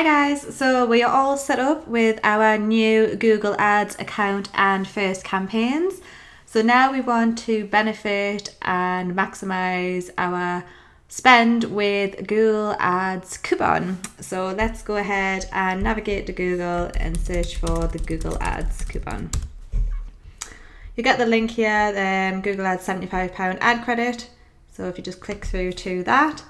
Hi guys, so we are all set up with our new Google Ads account and first campaigns. So now we want to benefit and maximize our spend with Google Ads coupon. So let's go ahead and navigate to Google and search for the Google Ads coupon. You get the link here, Google Ads £75 ad credit. So if you just click through to that,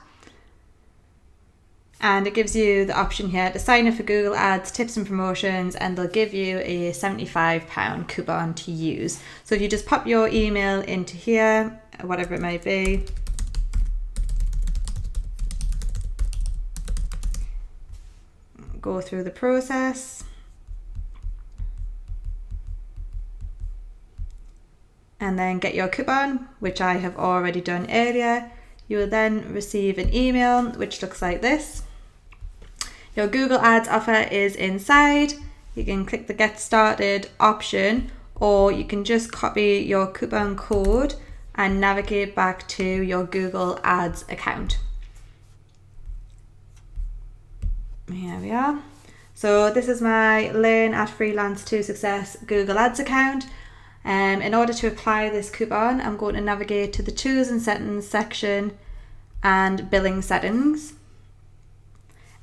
and it gives you the option here to sign up for Google Ads tips and promotions, and they'll give you a £75 coupon to use. So if you just pop your email into here, whatever it might be, go through the process, and then get your coupon, which I have already done earlier. You will then receive an email which looks like this. Your Google Ads offer is inside. You can click the Get Started option, or you can just copy your coupon code and navigate back to your Google Ads account. Here we are. So this is my Learn at Freelance to Success Google Ads account. In order to apply this coupon, I'm going to navigate to the Tools and Settings section and Billing Settings.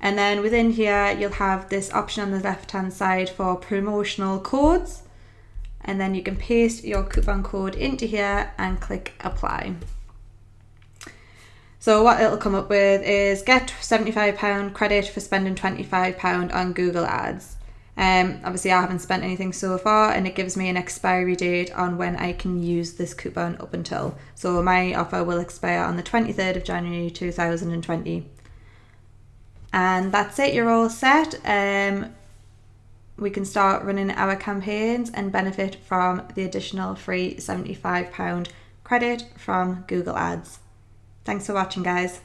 And then within here, you'll have this option on the left-hand side for promotional codes. And then you can paste your coupon code into here and click Apply. So what it'll come up with is get £75 credit for spending £25 on Google Ads. Obviously I haven't spent anything so far, and it gives me an expiry date on when I can use this coupon up until. So my offer will expire on the 23rd of January 2020. And that's it, you're all set. We can start running our campaigns and benefit from the additional free £75 credit from Google Ads. Thanks for watching, guys.